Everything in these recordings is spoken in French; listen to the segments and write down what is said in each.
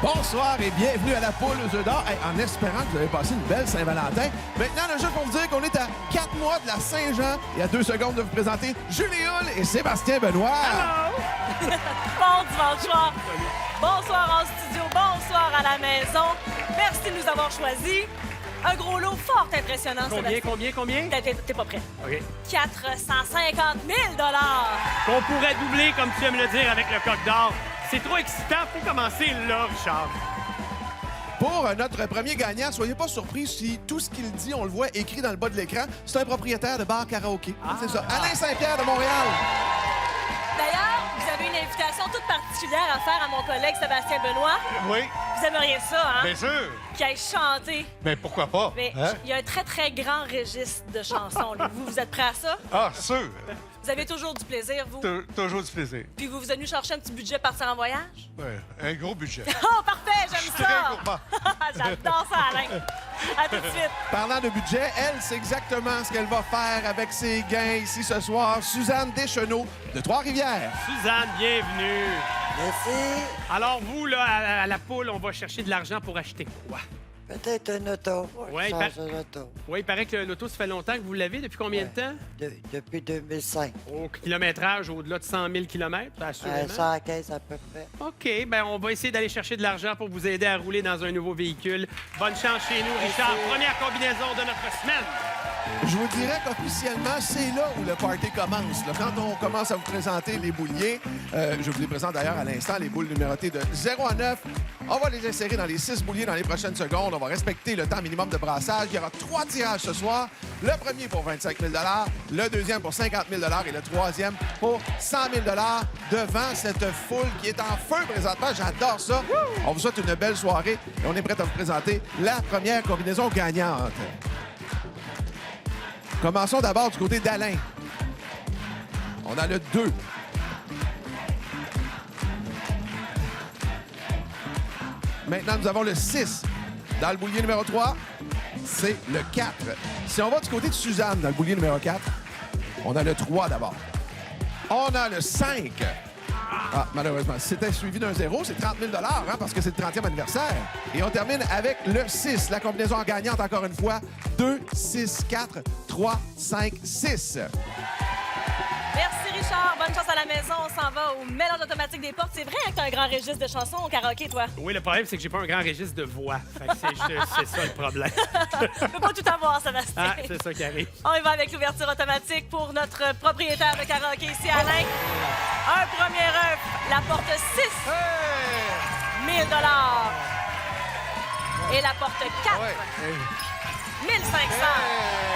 Bonsoir et bienvenue à la poule aux œufs d'or. Hey, en espérant que vous avez passé une belle Saint-Valentin. Maintenant, le jeu pour vous dire qu'on est à 4 mois de la Saint-Jean et à 2 secondes de vous présenter Julie Hull et Sébastien Benoît. Hello! Bon dimanche soir. Bonsoir en studio, bonsoir à la maison. Merci de nous avoir choisis. Un gros lot fort impressionnant, Combien? T'es pas prêt. OK. 450 000 Qu'on pourrait doubler, comme tu aimes le dire, avec le coq d'or. C'est trop excitant. Faut commencer là, Richard. Pour notre premier gagnant, soyez pas surpris si tout ce qu'il dit, on le voit écrit dans le bas de l'écran. C'est un propriétaire de bar karaoké. C'est ça. Alain Saint-Pierre de Montréal. D'ailleurs, vous avez une invitation toute particulière à faire à mon collègue Sébastien Benoît. Oui, Vous aimeriez ça, hein? bien sûr. Qui aille chanter. Mais pourquoi pas? Mais Hein? il y a un très, très grand registre de chansons. Là. Vous êtes prêts à ça? Ah, sûr. Vous avez toujours du plaisir, vous? Toujours du plaisir. Puis vous êtes venu chercher un petit budget pour partir en voyage? Ouais, un gros budget. Oh, parfait! J'aime Très ça! gourmand. J'adore ça, Alain. À tout de suite. Parlant de budget, elle, c'est exactement ce qu'elle va faire avec ses gains ici ce soir. Suzanne Deschenaux de Trois-Rivières. Suzanne, bienvenue. Merci. Alors, vous, là, à la poule, on va chercher de l'argent pour acheter quoi? Peut-être un auto. Ouais, Change un auto. Oui, il paraît que l'auto, ça fait longtemps que vous l'avez. Depuis combien de temps? Depuis 2005. Au kilométrage au-delà de 100 000 km, assurément. 115 à peu près. OK, bien, on va essayer d'aller chercher de l'argent pour vous aider à rouler dans un nouveau véhicule. Bonne chance chez nous, Richard. Première combinaison de notre semaine. Je vous dirais qu'officiellement, c'est là où le party commence. Là. Quand on commence à vous présenter les bouliers, je vous les présente d'ailleurs à l'instant, les boules numérotées de 0 à 9. On va les insérer dans les 6 bouliers dans les prochaines secondes. On va respecter le temps minimum de brassage. Il y aura 3 tirages ce soir. Le premier pour 25 000 le deuxième pour 50 000 et le troisième pour 100 000 devant cette foule qui est en feu présentement. J'adore ça. On vous souhaite une belle soirée et on est prêt à vous présenter la première combinaison gagnante. Commençons d'abord du côté d'Alain. On a le 2. Maintenant, nous avons le 6. Dans le boulier numéro 3, c'est le 4. Si on va du côté de Suzanne, dans le boulier numéro 4, on a le 3 d'abord. On a le 5. Ah, malheureusement, si c'était suivi d'un 0, c'est 30 000 hein, parce que c'est le 30e anniversaire. Et on termine avec le 6. La combinaison gagnante, encore une fois, 2, 6, 4, 3, 5, 6. Merci, Richard. Bonne chance à la maison. On s'en va au mélange automatique des portes. C'est vrai que t'as un grand registre de chansons au karaoké, toi? Oui, le problème, c'est que j'ai pas un grand registre de voix. Fait que c'est ça le problème. Je peux pas tout avoir, Sébastien. Ah, c'est ça qui arrive. On y va avec l'ouverture automatique pour notre propriétaire de karaoké ici, Alain. Un premier œuf, la porte 6. 1 000 Et la porte 4. 1 500.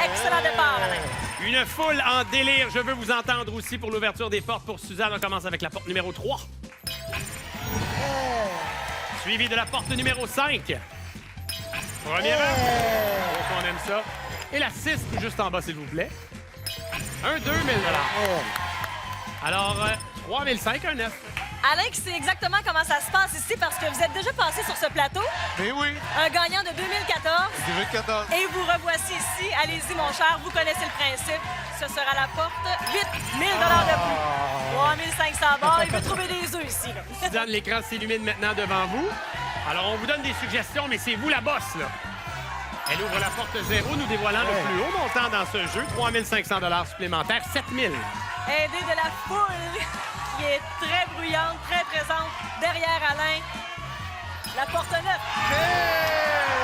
Excellent départ, Alain. Une foule en délire. Je veux vous entendre aussi pour l'ouverture des portes pour Suzanne. On commence avec la porte numéro 3. Suivi de la porte numéro 5. Premier œuf. Oh, on aime ça. Et la 6, tout juste en bas, s'il vous plaît. Un 2 000 Alors, 3 500, un 9. Alain, qui sait exactement comment ça se passe ici parce que vous êtes déjà passé sur ce plateau. Mais oui, Un gagnant de 2014. 2014. Et vous revoici ici. Allez-y, mon cher, vous connaissez le principe. Ce sera la porte 8 000 de plus. 3 500 barres. Il veut trouver des œufs ici. là. Suzanne, l'écran s'illumine maintenant devant vous. Alors, on vous donne des suggestions, mais c'est vous la bosse, là. Elle ouvre la porte 0, nous dévoilant le plus haut montant dans ce jeu, 3 500 supplémentaires, 7 000. Aidé de la foule qui est très bruyante, très présente derrière Alain. La porte 9.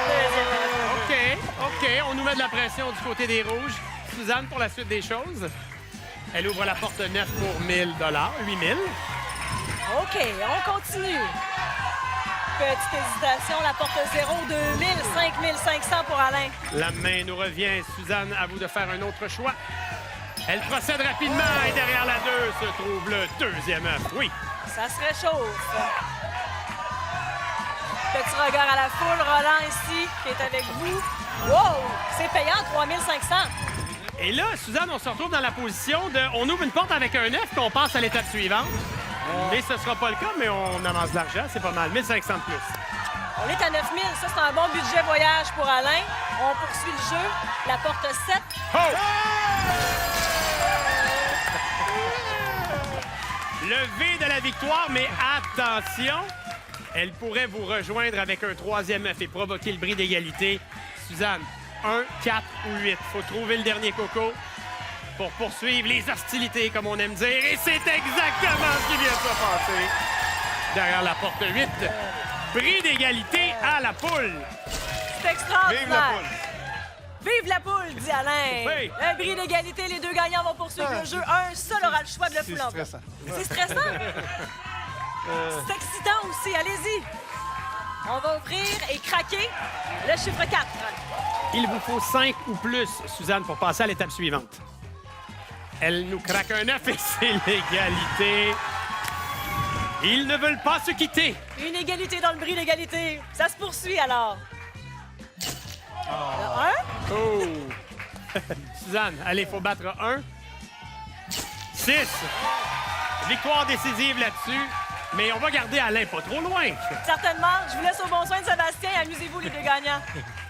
Deuxième. OK, on nous met de la pression du côté des rouges. Suzanne, pour la suite des choses. Elle ouvre la porte 9 pour 1 000 8 000. OK, on continue. Petite hésitation, la porte 0, 2 000, 5 500 pour Alain. La main nous revient. Suzanne, à vous de faire un autre choix. Elle procède rapidement et derrière la 2 se trouve le deuxième œuf. Oui. Ça se réchauffe. Petit regard à la foule. Roland ici, qui est avec vous. Wow! C'est payant, 3 500. Et là, Suzanne, on se retrouve dans la position de... On ouvre une porte avec un œuf qu'on passe à l'étape suivante. Mais ce sera pas le cas, mais on amasse de l'argent. C'est pas mal. 1 500 de plus. On est à 9 000. Ça, c'est un bon budget voyage pour Alain. On poursuit le jeu. La porte 7. Oh! Le V de la victoire, mais attention, Elle pourrait vous rejoindre avec un troisième œuf et provoquer le bris d'égalité. Suzanne, 1, 4 ou 8. Faut trouver le dernier coco pour poursuivre les hostilités, comme on aime dire. Et c'est exactement ce qui vient de se passer. Derrière la porte 8, bris d'égalité à la poule. C'est extraordinaire. Vive la poule! Vive la poule, dit Alain. Oui. Un bris d'égalité, les deux gagnants vont poursuivre le jeu. Un seul aura le choix de le C'est fouler. stressant. C'est stressant. C'est excitant aussi. Allez-y. On va ouvrir et craquer le chiffre 4. Il vous faut 5 ou plus, Suzanne, pour passer à l'étape suivante. Elle nous craque un œuf et c'est l'égalité. Ils ne veulent pas se quitter. Une égalité dans le bris d'égalité. Ça se poursuit alors. Le 1. Oh! Suzanne, allez, faut battre 1. 6. Victoire décisive là-dessus. Mais on va garder Alain pas trop loin. Certainement. Je vous laisse au bon soin de Sébastien. Amusez-vous, les deux gagnants.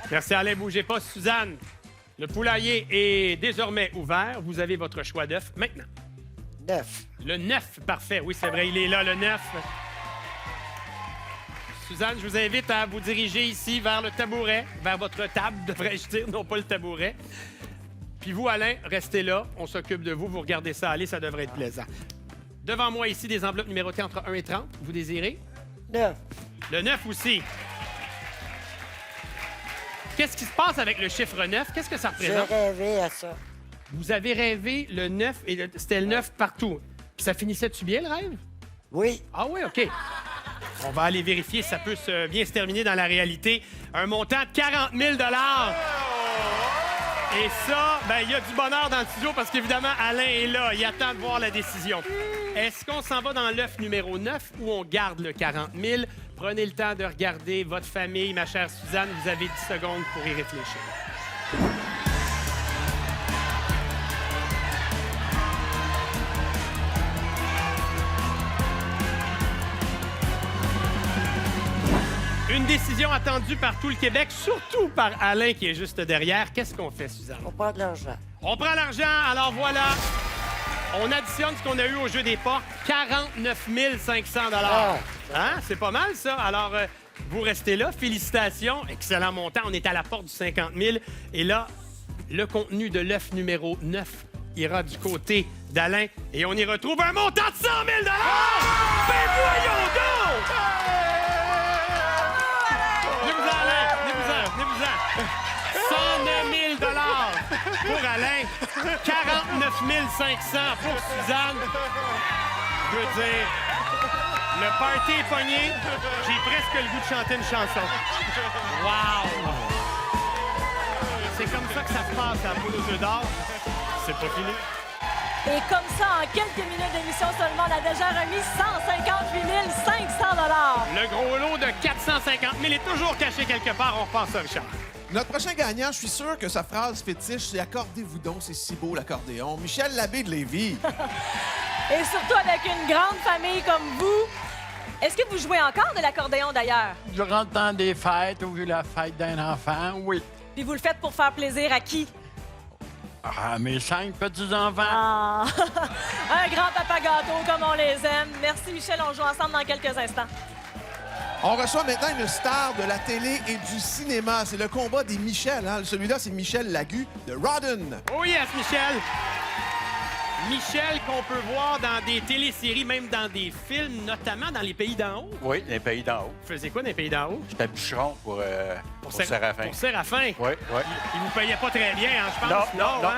Merci Alain, bougez pas. Suzanne, le poulailler est désormais ouvert. Vous avez votre choix d'œuf maintenant. 9. Le 9, parfait. Oui, c'est vrai, il est là, le 9. Suzanne, je vous invite à vous diriger ici vers le tabouret, vers votre table, devrais-je dire, non pas le tabouret. Puis vous, Alain, restez là. On s'occupe de vous. Vous regardez ça aller, ça devrait être plaisant. Devant moi, ici, des enveloppes numérotées entre 1 et 30. Vous désirez? 9. Le 9 aussi. Qu'est-ce qui se passe avec le chiffre 9? Qu'est-ce que ça J'ai représente? rêvé à ça. Vous avez rêvé le 9 et c'était le 9 partout. Puis ça finissait-tu bien, le rêve? Oui. Ah oui, OK. On va aller vérifier si ça peut bien se terminer dans la réalité. Un montant de 40 000 Et ça, ben il y a du bonheur dans le studio parce qu'évidemment, Alain est là. Il attend de voir la décision. Est-ce qu'on s'en va dans l'œuf numéro 9 ou on garde le 40 000? Prenez le temps de regarder votre famille, ma chère Suzanne. Vous avez 10 secondes pour y réfléchir. Une décision attendue par tout le Québec, surtout par Alain qui est juste derrière. Qu'est-ce qu'on fait, Suzanne? On prend de l'argent. On prend l'argent, alors voilà. On additionne ce qu'on a eu au jeu des portes, 49 500 Hein? C'est pas mal, ça. Alors, vous restez là. Félicitations. Excellent montant. On est à la porte du 50 000. Et là, le contenu de l'œuf numéro 9 ira du côté d'Alain. Et on y retrouve un montant de 100 000 Ben voyons donc! Venez-vous-en, Alain. Venez-vous-en. 109 000 pour Alain. 49 500 pour Suzanne. Je veux dire, le party est pogné. J'ai presque le goût de chanter une chanson. Wow! C'est comme ça que ça se passe à la poule aux œufs d'or. C'est pas fini. Et comme ça, en quelques minutes d'émission seulement, on a déjà remis 158 500 Le gros lot de 450 000 est toujours caché quelque part. On repasse à Richard. Notre prochain gagnant, je suis sûr que sa phrase fétiche, c'est « Accordez-vous donc, c'est si beau l'accordéon ». Michel Labbé de Lévis. Et surtout avec une grande famille comme vous. Est-ce que vous jouez encore de l'accordéon, d'ailleurs? Durant le temps des fêtes ou la fête d'un enfant, oui. Puis vous le faites pour faire plaisir à qui? Ah, mes 5 petits-enfants. Ah! Un grand papa gâteau comme on les aime. Merci, Michel. On joue ensemble dans quelques instants. On reçoit maintenant une star de la télé et du cinéma. C'est le combat des Michel. Hein? Celui-là, c'est Michel Lagu de Rodden. Oh yes, Michel! Michel qu'on peut voir dans des téléséries, même dans des films, notamment dans les pays d'en haut. Oui, les pays d'en haut. Vous faisiez quoi dans les pays d'en haut? J'étais bûcheron pour Séraphin. Pour Séraphin. Oui, oui. Il vous payait pas très bien, hein, je pense.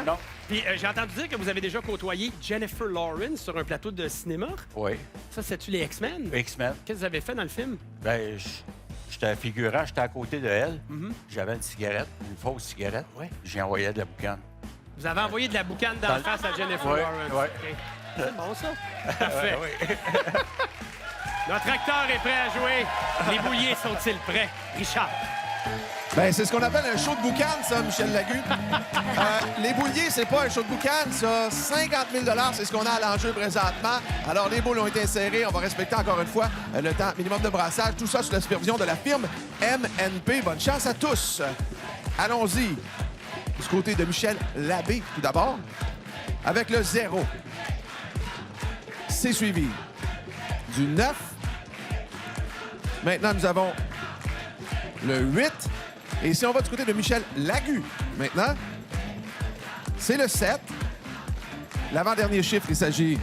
Non. Puis j'ai entendu dire que vous avez déjà côtoyé Jennifer Lawrence sur un plateau de cinéma. Oui. Ça, c'est-tu les X-Men? X-Men. Qu'est-ce que vous avez fait dans le film? Ben, j'étais figurant, j'étais à côté de elle. J'avais une cigarette, une fausse cigarette. Ouais. J'ai envoyé de la boucane. Vous avez envoyé de la boucane dans la face à Jennifer Ouais, Lawrence. ouais. OK. C'est bon, ça? Parfait. Oui. Notre acteur est prêt à jouer. Les bouliers sont-ils prêts? Richard. Ben, c'est ce qu'on appelle un show de boucan, ça, Michel Lagu. Les bouliers, c'est pas un show de boucan, ça. 50 000 c'est ce qu'on a à l'enjeu présentement. Alors, les boules ont été insérées. On va respecter encore une fois le temps minimum de brassage. Tout ça sous la supervision de la firme MNP. Bonne chance à tous. Allons-y. Du côté de Michel Labbé, tout d'abord, avec le 0. C'est suivi du 9, Maintenant, nous avons le 8. Et si on va du côté de Michel Lagu, maintenant, c'est le 7. L'avant-dernier chiffre, il s'agit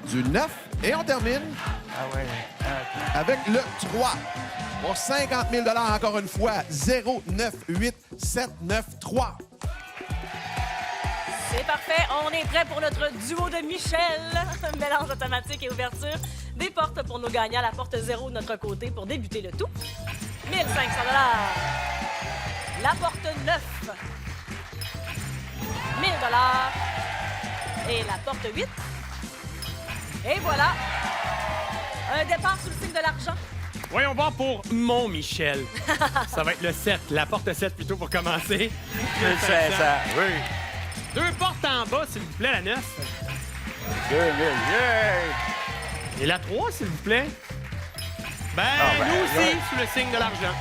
du 9. Et on termine Ah ouais. avec le 3. Pour 50 000 encore une fois. 0, 9, 8, 7, 9, 3. C'est parfait. On est prêt pour notre duo de Michel. Mélange automatique et ouverture des portes pour nos gagnants. La porte 0 de notre côté pour débuter le tout. 1 500 $. La porte 9. 1 000 $. Et la porte 8. Et voilà. Un départ sous le signe de l'argent. Voyons voir pour mon Michel. Ça va être le 7, la porte 7 plutôt pour commencer. 1500. Oui. 2 portes en bas, s'il vous plaît, la 9. 2000. Yeah! Et la 3, s'il vous plaît. Ben, ben, nous aussi, là. sous le signe de l'argent.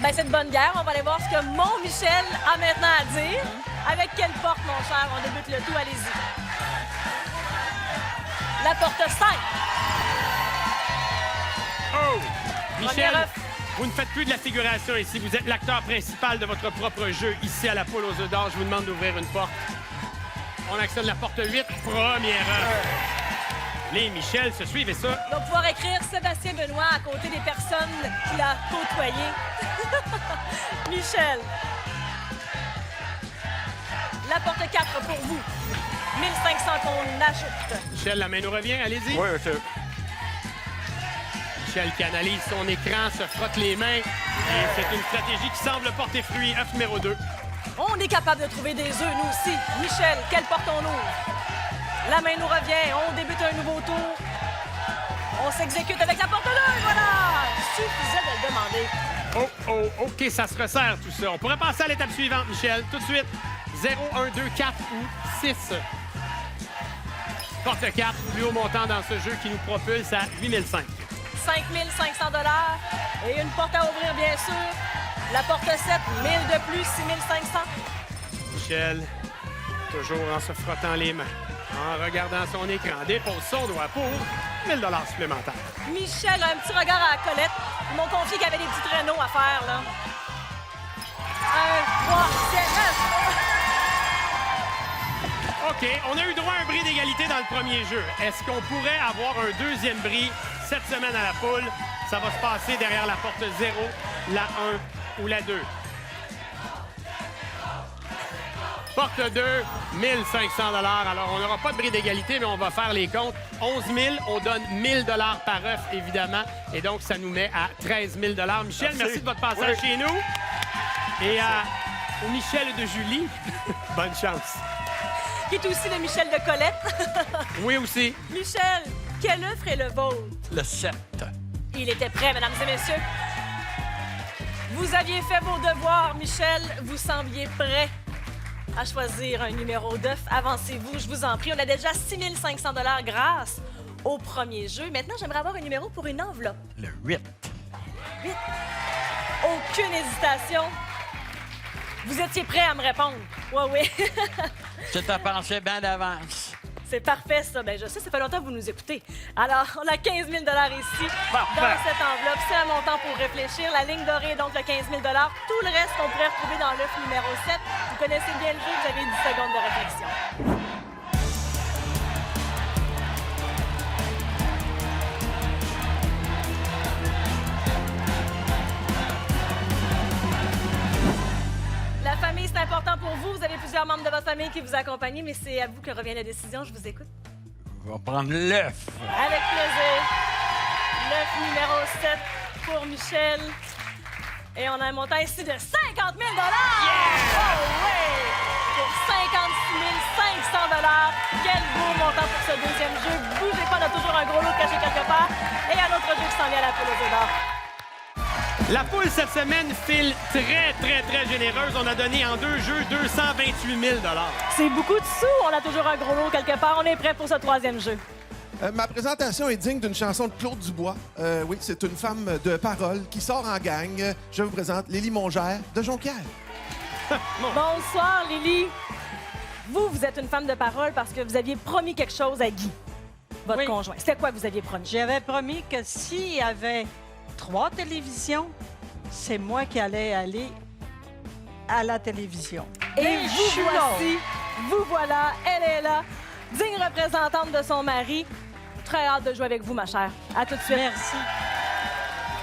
Ben, c'est de bonne guerre. On va aller voir ce que mon Michel a maintenant à dire. Avec quelle porte, mon cher? On débute le tout. Allez-y. La porte 5. Oh! Michel, Première œuf. vous ne faites plus de la figuration ici. Vous êtes l'acteur principal de votre propre jeu ici à la Poule aux œufs d'or. Je vous demande d'ouvrir une porte. On actionne la porte 8. Première œuf. Les Michel se suivent et ça. On va pouvoir écrire Sébastien Benoît à côté des personnes qu'il a côtoyées. Michel. La porte 4 pour vous. 1500 qu'on ajoute. Michel, la main nous revient. Allez-y. Oui, monsieur. Michel qui analyse son écran, se frotte les mains. Et c'est une stratégie qui semble porter fruit. œuf numéro 2. On est capable de trouver des œufs, nous aussi. Michel, quelle porte on ouvre? La main nous revient. On débute un nouveau tour. On s'exécute avec la porte 2. Voilà! Suffisait de le demander. Oh, oh, OK, ça se resserre tout ça. On pourrait passer à l'étape suivante, Michel. Tout de suite. 0, 1, 2, 4 ou 6. Porte 4, plus haut montant dans ce jeu qui nous propulse à 8005. 5 500 $. Et une porte à ouvrir, bien sûr. La porte 7, 1000 de plus, 6 500. Michel, toujours en se frottant les mains, en regardant son écran, dépose son doigt pour 1000 $ supplémentaires. Michel a un petit regard à la Colette. Ils m'ont confié qu'il y avait des petits traîneaux à faire, là. 1, 3, 7, 9. OK, on a eu droit à un bris d'égalité dans le premier jeu. Est-ce qu'on pourrait avoir un deuxième bris cette semaine à la poule? Ça va se passer derrière la porte 0, la 1 ou la 2. Porte 2, 1500 $. Alors, on n'aura pas de bris d'égalité, mais on va faire les comptes. 11 000, on donne 1000 $ par œuf, évidemment. Et donc, ça nous met à 13 000 $. Michel, merci de votre passage chez nous. Et au Michel de Julie, bonne chance. Qui est aussi le Michel de Colette. Oui, aussi. Michel, quel œuf est le vôtre? Le 7. Il était prêt, mesdames et messieurs. Vous aviez fait vos devoirs, Michel. Vous sembliez prêt à choisir un numéro d'œuf. Avancez-vous, je vous en prie. On a déjà 6 500 $ grâce au premier jeu. Maintenant, j'aimerais avoir un numéro pour une enveloppe. Le 8. 8. Aucune hésitation. Vous étiez prêt à me répondre. Oui. Tu t'as pensé bien d'avance. C'est parfait, ça. Ben, je sais, ça fait longtemps que vous nous écoutez. Alors, on a 15 000 $ ici, dans cette enveloppe. C'est un montant pour réfléchir. La ligne dorée est donc le 15 000 $. Tout le reste, on pourrait retrouver dans l'œuf numéro 7. Vous connaissez bien le jeu, vous avez 10 secondes de réflexion. La famille, c'est important pour vous. Vous avez plusieurs membres de votre famille qui vous accompagnent, mais c'est à vous que revient la décision. Je vous écoute. Je vais prendre l'œuf. Avec plaisir. L'œuf numéro 7 pour Michel. Et on a un montant ici de 50 000 $! Oh oui! Pour 56 500 $. Quel beau montant pour ce deuxième jeu. Bougez pas, on a toujours un gros lot caché quelque part. Et un autre jeu qui s'en vient à la poule aux œufs d'or. La poule, cette semaine, file très généreuse. On a donné en 2 jeux 228 000 $. C'est beaucoup de sous. On a toujours un gros lot quelque part. On est prêt pour ce troisième jeu. Ma présentation est digne d'une chanson de Claude Dubois. Oui, c'est une femme de parole qui sort en gang. Je vous présente Lily Mongère de Jonquière. Bonsoir, Lily. Vous êtes une femme de parole parce que vous aviez promis quelque chose à Guy. votre Oui. conjoint. C'était quoi que vous aviez promis? J'avais promis que s'il y avait 3 télévisions, c'est moi qui allais aller à la télévision. Et Mais je vous suis là. voici, vous voilà, elle est là, digne représentante de son mari. Très hâte de jouer avec vous, ma chère. À tout de suite. Merci.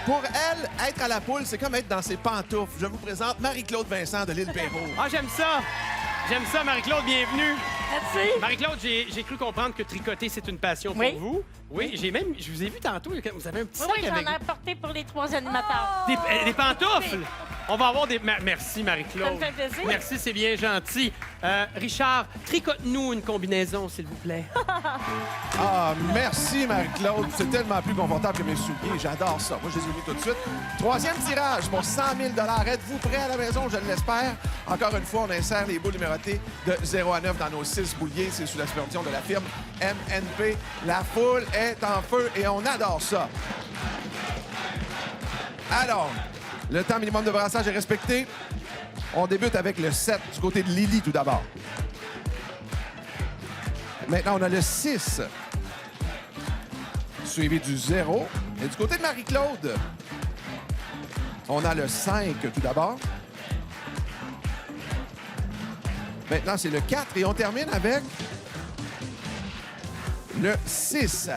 Pour elle, être à la poule, c'est comme être dans ses pantoufles. Je vous présente Marie-Claude Vincent de l'île Perrault. Ah, j'aime ça! J'aime ça, Marie-Claude, bienvenue. Merci. Marie-Claude, j'ai cru comprendre que tricoter, c'est une passion pour Oui. vous. Oui, je vous ai vu tantôt, vous avez un petit sac Oui, avec j'en ai apporté pour les 3 animateurs. des pantoufles. On va avoir des... Merci, Ça Marie-Claude. me fait plaisir. Merci, c'est bien gentil. Richard, tricote-nous une combinaison, s'il vous plaît. Ah, merci, Marie-Claude. C'est tellement plus confortable que mes souliers. J'adore ça. Moi, je les ai mis tout de suite. Troisième tirage pour 100 000 $. Êtes-vous prêts à la maison? Je l'espère. Encore une fois, on insère les boules numérotées de 0 à 9 dans nos 6 bouliers. C'est sous la supervision de la firme MNP. La foule est en feu et on adore ça. Alors, le temps minimum de brassage est respecté. On débute avec le 7 du côté de Lily tout d'abord. Maintenant, on a le 6, suivi du 0. Et du côté de Marie-Claude, on a le 5 tout d'abord. Maintenant, c'est le 4 et on termine avec le 6.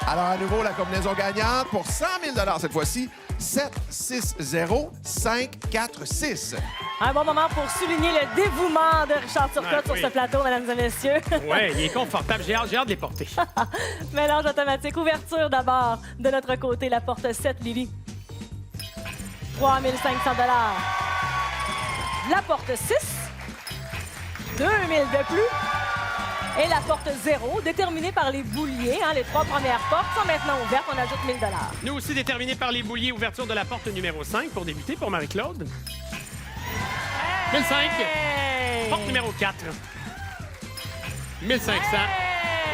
Alors, à nouveau, la combinaison gagnante pour 100 000 $ cette fois-ci. 7, 6, 0, 5, 4, 6. Un bon moment pour souligner le dévouement de Richard Turcotte oui. sur ce plateau, mesdames et messieurs. Oui, il est confortable. J'ai hâte de les porter. Mélange automatique. Ouverture d'abord. De notre côté, la porte 7, Lily. 3 500 $. La porte 6. 2 000 de plus. Et la porte 0, déterminée par les bouliers. Les 3 premières portes sont maintenant ouvertes. On ajoute 1 000 $. Nous aussi déterminés par les bouliers. Ouverture de la porte numéro 5 pour débuter pour Marie-Claude. 1005. Hey! Porte numéro 4. 1500.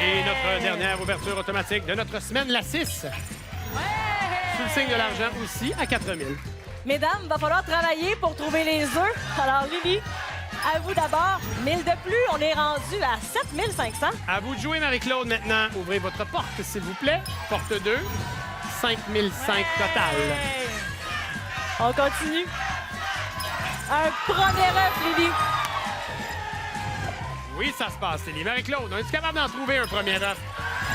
Et notre dernière ouverture automatique de notre semaine, la 6. Sous le signe de l'argent aussi, à 4000. Mesdames, va falloir travailler pour trouver les œufs. Alors, Lily, à vous d'abord. 1000 de plus, on est rendu à 7500. À vous de jouer, Marie-Claude, maintenant. Ouvrez votre porte, s'il vous plaît. Porte 2. 5005 total. On continue. Un premier œuf, Lily. Oui, ça se passe, Lily. Marie-Claude, on est capable d'en trouver un premier œuf?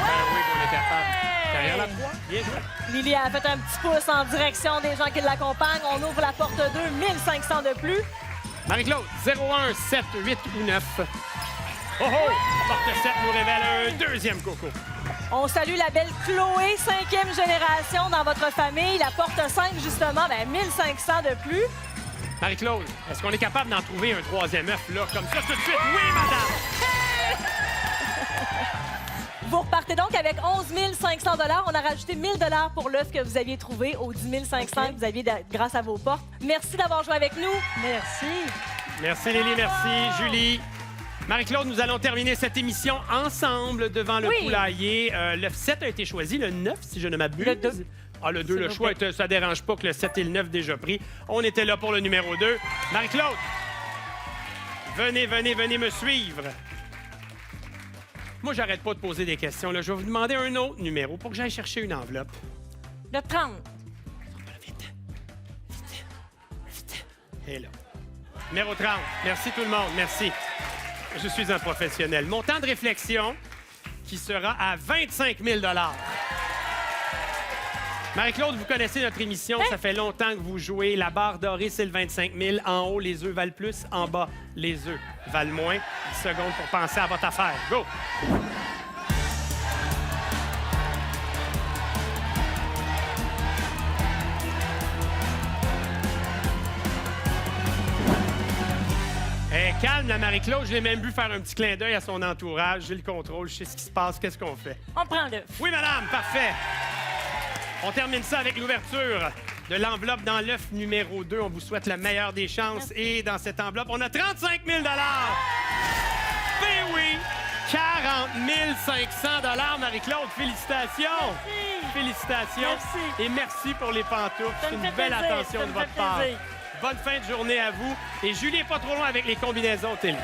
Ben oui, on est capable. Derrière la croix. Bien joué. Lily a fait un petit pouce en direction des gens qui l'accompagnent. On ouvre la porte 2, 1500 de plus. Marie-Claude, 01, 7, 8 ou 9. Oh oh! Porte 7 nous révèle un deuxième coco. On salue la belle Chloé, 5e génération dans votre famille. La porte 5, justement, 1500 de plus. Marie-Claude, est-ce qu'on est capable d'en trouver un troisième œuf, là, comme ça, tout de suite? Oui, madame! Vous repartez donc avec 11 500 $. On a rajouté 1 000 $ pour l'œuf que vous aviez trouvé aux 10 500 que vous aviez grâce à vos portes. Merci d'avoir joué avec nous. Merci. Merci, Lily, merci, Julie. Marie-Claude, nous allons terminer cette émission ensemble devant le Oui. poulailler. Le 7 a été choisi, le 9, si je ne m'abuse. Le 2. Ah, le 2, S'il le vous choix, plaît. ça dérange pas que le 7 et le 9 déjà pris. On était là pour le numéro 2. Marie-Claude, venez me suivre. Moi, j'arrête pas de poser des questions. Là. Je vais vous demander un autre numéro pour que j'aille chercher une enveloppe. Le 30. Vite. Et là. Numéro 30. Merci tout le monde. Merci. Je suis un professionnel. Mon temps de réflexion qui sera à 25 000 $. Marie-Claude, vous connaissez notre émission. Ça fait longtemps que vous jouez. La barre dorée, c'est le 25 000. En haut, les œufs valent plus. En bas, les œufs valent moins. 10 secondes pour penser à votre affaire. Go! Calme, la Marie-Claude. Je l'ai même vu faire un petit clin d'œil à son entourage. J'ai le contrôle. Je sais ce qui se passe. Qu'est-ce qu'on fait? On prend l'œuf. Oui, madame. Parfait. On termine ça avec l'ouverture de l'enveloppe dans l'œuf numéro 2. On vous souhaite la meilleure des chances. Et dans cette enveloppe, on a 35 000 $. Ben oui! 40 500 $, Marie-Claude. Félicitations! Merci. Félicitations. Merci. Et merci pour les pantoufles. Ça C'est me une fait belle plaisir, attention ça de me votre fait part. plaisir. Bonne fin de journée à vous. Et Julie n'est pas trop loin avec les combinaisons télé.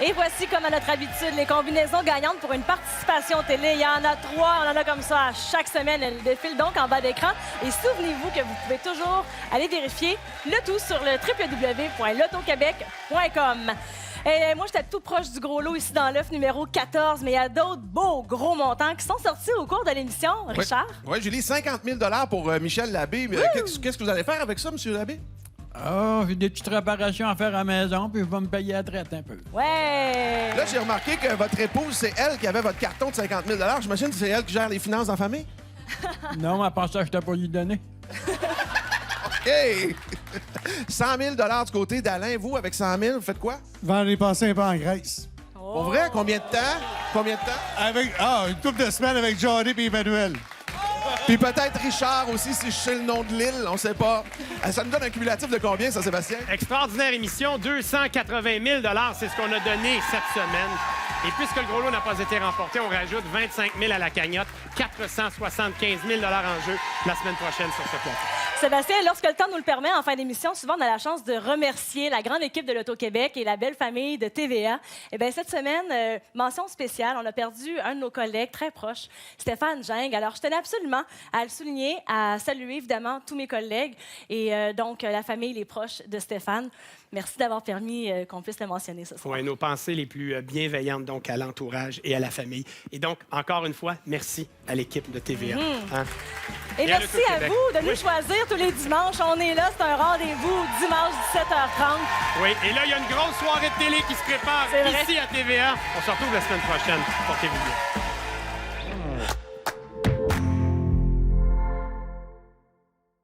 Et voici, comme à notre habitude, les combinaisons gagnantes pour une participation télé. Il y en a 3, on en a comme ça à chaque semaine. Elles défilent donc en bas d'écran. Et souvenez-vous que vous pouvez toujours aller vérifier le tout sur le www.lotoquebec.com. Et moi, j'étais tout proche du gros lot ici dans l'œuf numéro 14, mais il y a d'autres beaux gros montants qui sont sortis au cours de l'émission. Richard? Oui, Julie, 50 000 pour Michel Labbé. Qu'est-ce que vous allez faire avec ça, M. Labbé? Ah, j'ai des petites réparations à faire à la maison, puis je vais me payer à la traite un peu. Ouais! Là, j'ai remarqué que votre épouse, c'est elle qui avait votre carton de 50 000 J'imagine que c'est elle qui gère les finances en famille? Non, à part ça, je t'ai pas lui donné. Hey! 100 000 du côté d'Alain. Vous, avec 100 000, vous faites quoi? Va aller passer un peu en Grèce. Pour vrai? Combien de temps? Combien de temps? Avec, une couple de semaines avec Johnny et Emmanuel. Puis peut-être Richard aussi, si je sais le nom de l'île, on sait pas. Ça nous donne un cumulatif de combien, ça, Sébastien? Extraordinaire émission, 280 000 c'est ce qu'on a donné cette semaine. Et puisque le gros lot n'a pas été remporté, on rajoute 25 000 à la cagnotte, 475 000 en jeu la semaine prochaine sur ce plateau. Sébastien, lorsque le temps nous le permet, en fin d'émission, souvent on a la chance de remercier la grande équipe de l'Auto-Québec et la belle famille de TVA. Eh bien, cette semaine, mention spéciale, on a perdu un de nos collègues très proches, Stéphane Geng. Alors, je tenais absolument à le souligner, à saluer évidemment tous mes collègues et donc la famille, les proches de Stéphane. Merci d'avoir permis qu'on puisse le mentionner ce soir. Oui, nos pensées les plus bienveillantes donc à l'entourage et à la famille. Et donc, encore une fois, merci à l'équipe de TVA. Hein? Et à merci à l'Auto-Québec. vous de nous choisir tous les dimanches. On est là, c'est un rendez-vous dimanche 17h30. Oui, et là, il y a une grosse soirée de télé qui se prépare C'est vrai. ici à TVA. On se retrouve la semaine prochaine. Portez-vous bien.